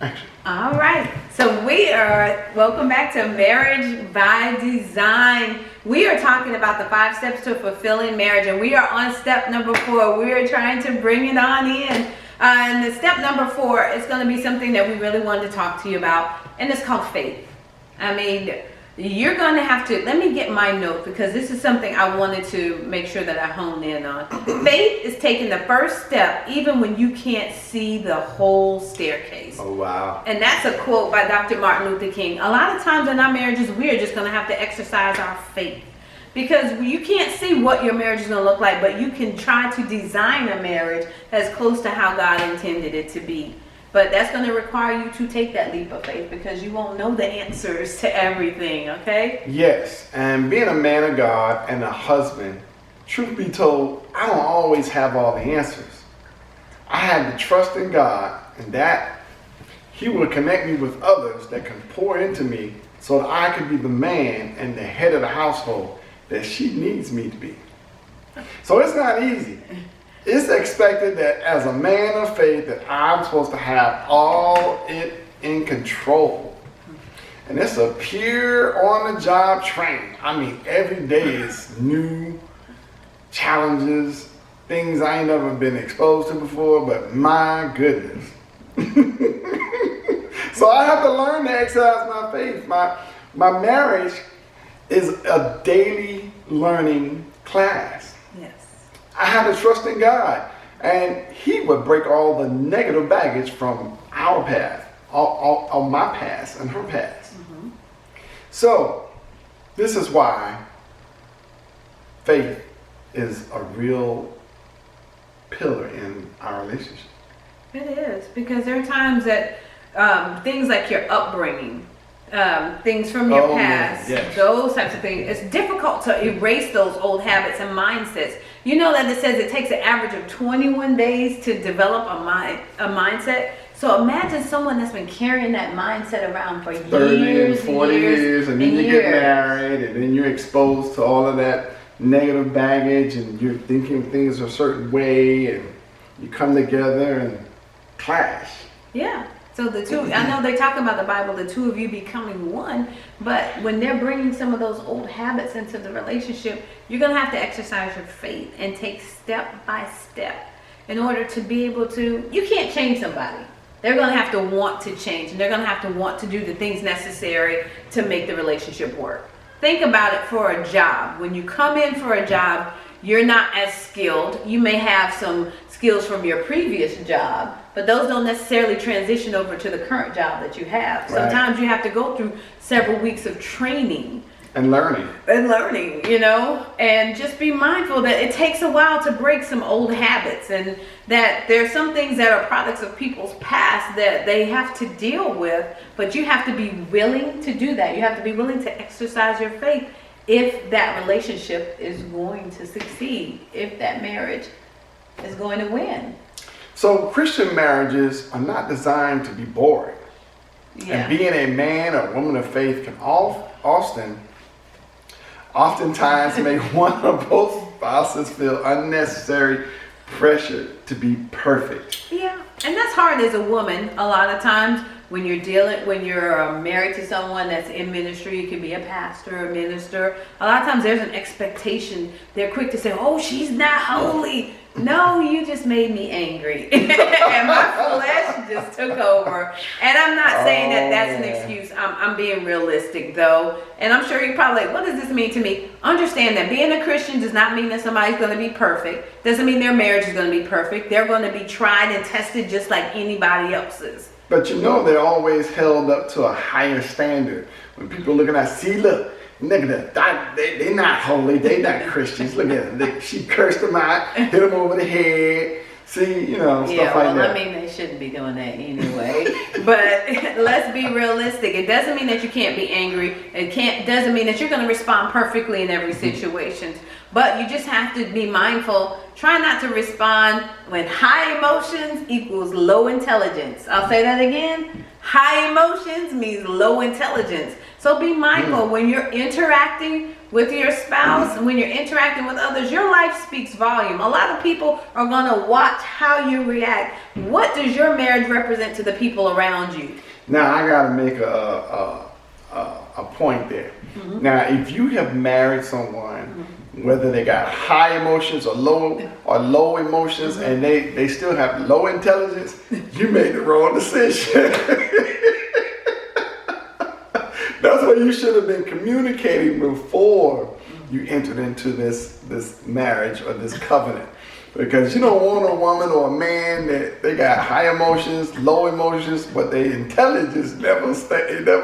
Action. All right. So welcome back to Marriage by Design. We are talking about the 5 steps to fulfilling marriage, and we are on step number 4. We are trying to bring it on in. And the step number 4 is going to be something that we really wanted to talk to you about, and it's called faith. I mean, you're going to have to, let me get my note, because this is something I wanted to make sure that I hone in on. Faith is taking the first step even when you can't see the whole staircase. Oh, wow. And that's a quote by Dr. Martin Luther King. A lot of times in our marriages, we are just going to have to exercise our faith, because you can't see what your marriage is going to look like, but you can try to design a marriage as close to how God intended it to be. But that's going to require you to take that leap of faith, because you won't know the answers to everything, okay? Yes, and being a man of God and a husband, truth be told, I don't always have all the answers. I have to trust in God, and that He will connect me with others that can pour into me so that I can be the man and the head of the household that she needs me to be. So it's not easy. It's expected that as a man of faith that I'm supposed to have all it in control. And it's a pure on-the-job training. I mean, every day is new challenges, things I ain't never been exposed to before, but my goodness. So I have to learn to exercise my faith. My marriage is a daily learning class. Yes. I have to trust in God, and He would break all the negative baggage from our path, all my past and her past. Mm-hmm. So, this is why faith is a real pillar in our relationship. It is, because there are times that things like your upbringing, things from your past, yes. Those types of things, it's difficult to erase those old habits and mindsets. You know that it says it takes an average of 21 days to develop a mindset. So imagine someone that's been carrying that mindset around for 30 years, and 40 years, and then you get married, and then you're exposed to all of that negative baggage, and you're thinking things a certain way, and you come together and clash. Yeah. So the two, I know they talk about the Bible, the two of you becoming one, but when they're bringing some of those old habits into the relationship, you're going to have to exercise your faith and take step by step in order to be able to, you can't change somebody. They're going to have to want to change, and they're going to have to want to do the things necessary to make the relationship work. Think about it for a job. When you come in for a job, you're not as skilled. You may have some skills from your previous job, but those don't necessarily transition over to the current job that you have. Right. Sometimes you have to go through several weeks of training and learning, you know, and just be mindful that it takes a while to break some old habits, and that there's some things that are products of people's past that they have to deal with, but you have to be willing to do that. You have to be willing to exercise your faith if that relationship is going to succeed, if that marriage is going to win. So Christian marriages are not designed to be boring. Yeah. And being a man or woman of faith can oftentimes make one or both spouses feel unnecessary pressure to be perfect. Yeah, and that's hard as a woman a lot of times when you're married to someone that's in ministry. You can be a pastor, a minister. A lot of times there's an expectation. They're quick to say, oh, she's not holy. No, you just made me angry. And my flesh just took over. And I'm not saying that that's an excuse. I'm being realistic, though. And I'm sure you're probably like, what does this mean to me? Understand that being a Christian does not mean that somebody's going to be perfect. Doesn't mean their marriage is going to be perfect. They're going to be tried and tested just like anybody else's. But you know they're always held up to a higher standard. When people are looking at, see, look at that, they're not holy, they're not Christians. Look at them, she cursed them out, hit them over the head. See, you know, stuff like that. I mean, they shouldn't be doing that anyway. But let's be realistic. It doesn't mean that you can't be angry. Doesn't mean that you're going to respond perfectly in every situation. But you just have to be mindful. Try not to respond when high emotions equals low intelligence. I'll say that again. High emotions means low intelligence. So be mindful when you're interacting with your spouse and when you're interacting with others. Your life speaks volume. A lot of people are going to watch how you react. What does your marriage represent to the people around you? Now I got to make a point there. Now, if you have married someone, whether they got high emotions or low emotions, and they still have low intelligence, you made the wrong decision. That's why you should have been communicating before you entered into this marriage or this covenant. Because you don't want a woman or a man that they got high emotions, low emotions, but their intelligence never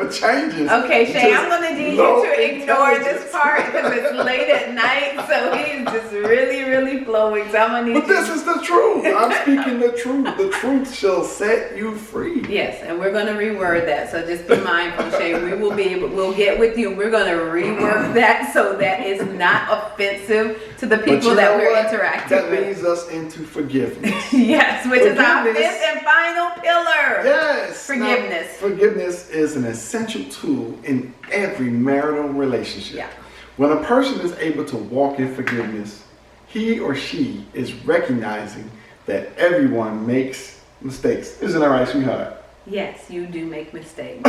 changes. Okay, Shay, I'm going to need you to ignore this part because it's late at night, so he's just really, really flowing. So I'm going to need But this is the truth. I'm speaking the truth. The truth shall set you free. Yes, and we're going to reword that. So just be mindful, Shay. We'll get with you. We're going to rework that so that it's not offensive to the people that we're interacting that with. Leads us into forgiveness. Yes, which is our fifth and final pillar. Yes. Forgiveness. Now, forgiveness is an essential tool in every marital relationship. Yeah. When a person is able to walk in forgiveness, he or she is recognizing that everyone makes mistakes. Isn't that right, sweetheart? Yes, you do make mistakes.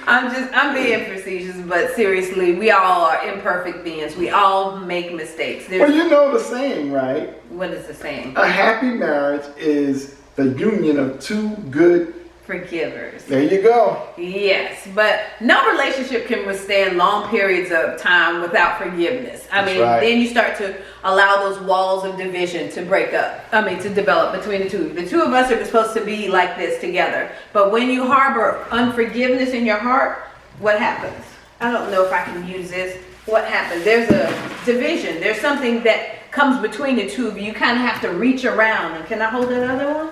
I'm being facetious, but seriously, we all are imperfect beings. We all make mistakes. Well, you know the saying, right? What is the saying? A happy marriage is the union of two good forgivers. There you go. Yes, but no relationship can withstand long periods of time without forgiveness. Then you start to allow those walls of division to to develop between the two. The two of us are supposed to be like this together. But when you harbor unforgiveness in your heart, what happens? I don't know if I can use this. What happens? There's a division. There's something that comes between the two of you. You kind of have to reach around. And can I hold that other one?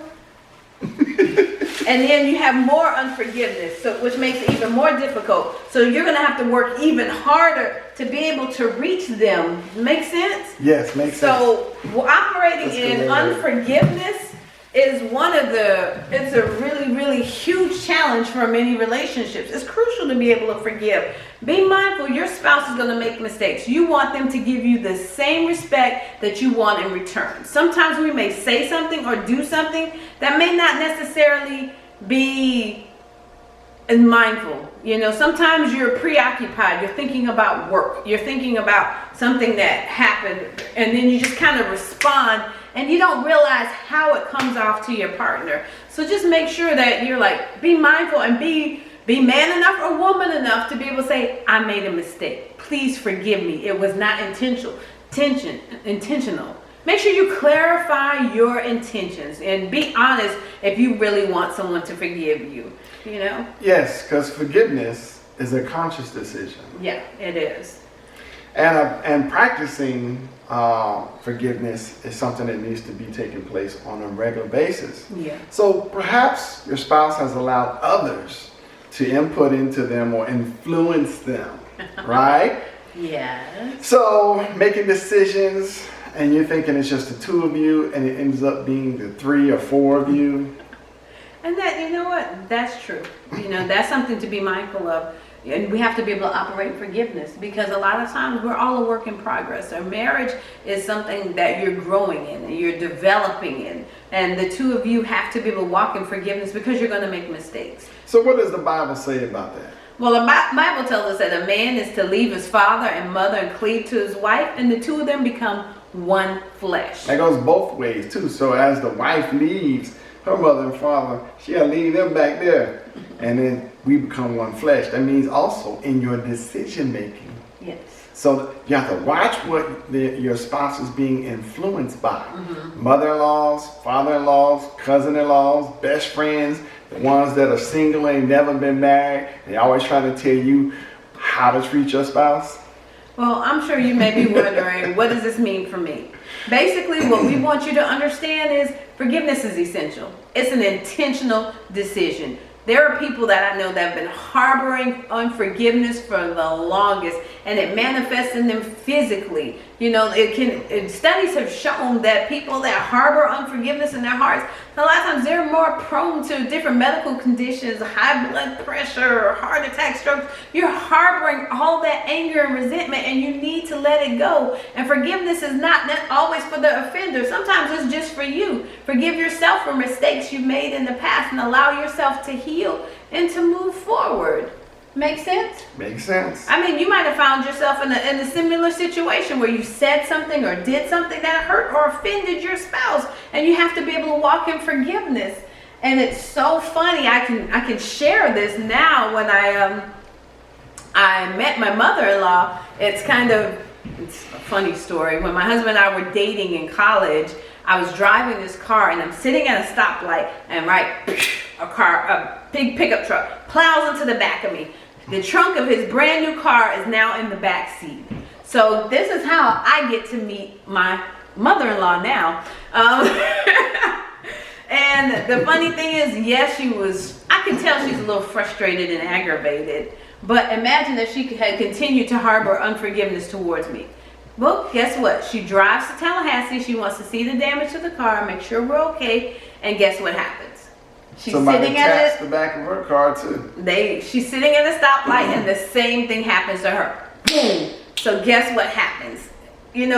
And then you have more unforgiveness, which makes it even more difficult. So you're going to have to work even harder to be able to reach them. Make sense? Yes, makes sense. So operating in unforgiveness is it's a really, really huge challenge for many relationships. It's crucial to be able to forgive. Be mindful, your spouse is going to make mistakes. You want them to give you the same respect that you want in return. Sometimes we may say something or do something that may not necessarily be mindful. Sometimes you're preoccupied. You're thinking about work. You're thinking about something that happened, and then you just kind of respond, and you don't realize how it comes off to your partner. So just make sure that you're be mindful and be man enough or woman enough to be able to say, I made a mistake. Please forgive me. It was not intentional. Make sure you clarify your intentions and be honest if you really want someone to forgive you. Yes, because forgiveness is a conscious decision. Yeah, it is. And practicing forgiveness is something that needs to be taking place on a regular basis. Yeah. So perhaps your spouse has allowed others to input into them or influence them, right? Yes. So making decisions and you're thinking it's just the two of you and it ends up being the 3 or 4 of you. And that's true. That's something to be mindful of. And we have to be able to operate in forgiveness because a lot of times we're all a work in progress. So marriage is something that you're growing in and you're developing in. And the two of you have to be able to walk in forgiveness because you're going to make mistakes. So what does the Bible say about that? Well, the Bible tells us that a man is to leave his father and mother and cleave to his wife, and the two of them become one flesh. That goes both ways too. So as the wife leaves her mother and father, she'll leave them back there. And then we become one flesh. That means also in your decision making. Yes. So you have to watch what your spouse is being influenced by. Mm-hmm. Mother-in-laws, father-in-laws, cousin-in-laws, best friends, the ones that are single and never been married. They're always trying to tell you how to treat your spouse. Well, I'm sure you may be wondering, what does this mean for me? Basically, what we want you to understand is forgiveness is essential. It's an intentional decision. There are people that I know that have been harboring unforgiveness for the longest, and it manifests in them physically. Studies have shown that people that harbor unforgiveness in their hearts, a lot of times they're more prone to different medical conditions, high blood pressure, heart attack, strokes. You're harboring all that anger and resentment, and you need to let it go. And forgiveness is not always for the offender. Sometimes it's just for you. Forgive yourself for mistakes you made in the past and allow yourself to heal and to move forward. Make sense? Makes sense. I mean, you might have found yourself in a similar situation where you said something or did something that hurt or offended your spouse, and you have to be able to walk in forgiveness. And it's so funny. I can share this now. When I met my mother-in-law, it's a funny story. When my husband and I were dating in college, I was driving this car and I'm sitting at a stoplight, and a big pickup truck plows into the back of me. The trunk of his brand new car is now in the back seat. So this is how I get to meet my mother-in-law now. And the funny thing is, yes, I can tell she's a little frustrated and aggravated. But imagine if she had continued to harbor unforgiveness towards me. Well, guess what? She drives to Tallahassee. She wants to see the damage to the car, make sure we're okay. And guess what happens? Somebody taps the back of her car too. She's sitting at a stoplight, and the same thing happens to her. Boom. So guess what happens? You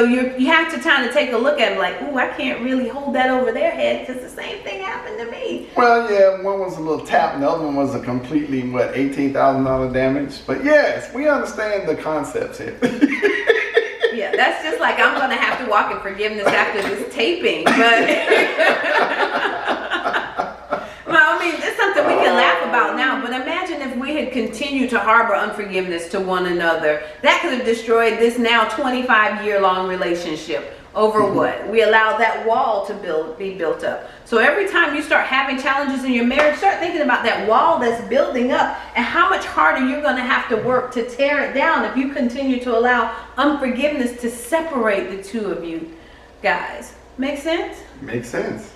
have to kind of take a look at it like, ooh, I can't really hold that over their head because the same thing happened to me. Well, yeah, one was a little tap, and the other one was a completely, $18,000 damage. But yes, we understand the concepts here. Yeah, that's just like I'm going to have to walk in forgiveness after this taping. But well, I mean, it's something we can laugh about now, but imagine if we had continued to harbor unforgiveness to one another. That could have destroyed this now 25-year-long relationship. Over what? We allowed that wall to be built up. So every time you start having challenges in your marriage, start thinking about that wall that's building up and how much harder you're going to have to work to tear it down if you continue to allow unforgiveness to separate the two of you guys. Make sense? Makes sense.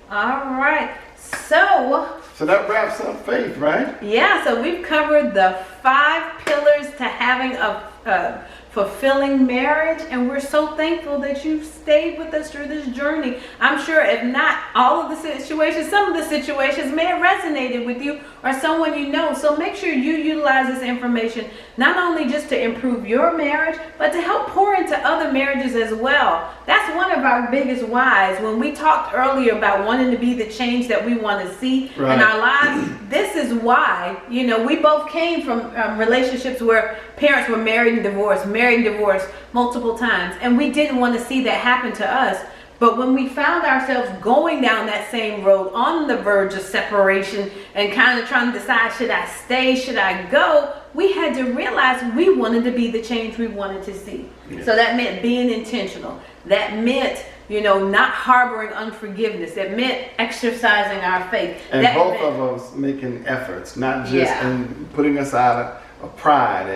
All right. So that wraps up faith, right? Yeah, so we've covered the 5 pillars to having a fulfilling marriage, and we're so thankful that you've stayed with us through this journey. I'm sure if not all of the situations, some of the situations may have resonated with you or someone you know. So make sure you utilize this information not only just to improve your marriage, but to help pour into other marriages as well. That's one of our biggest whys. When we talked earlier about wanting to be the change that we want to see in our lives, this is why. We both came from relationships where parents were married and divorced multiple times, and we didn't want to see that happen to us. But when we found ourselves going down that same road on the verge of separation and kind of trying to decide, should I stay, should I go, we had to realize we wanted to be the change we wanted to see. Yeah. So that meant being intentional. That meant not harboring unforgiveness. It meant exercising our faith. And both of us making efforts, not just in putting us out of pride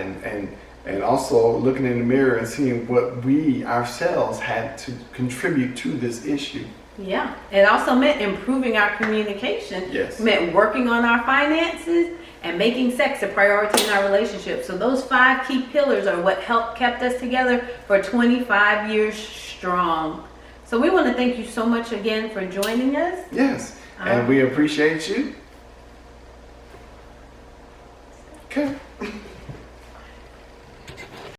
and also looking in the mirror and seeing what we ourselves had to contribute to this issue. Yeah. It also meant improving our communication. Yes. It meant working on our finances and making sex a priority in our relationship. So those 5 key pillars are what kept us together for 25 years strong. So we want to thank you so much again for joining us. Yes. And we appreciate you. Okay.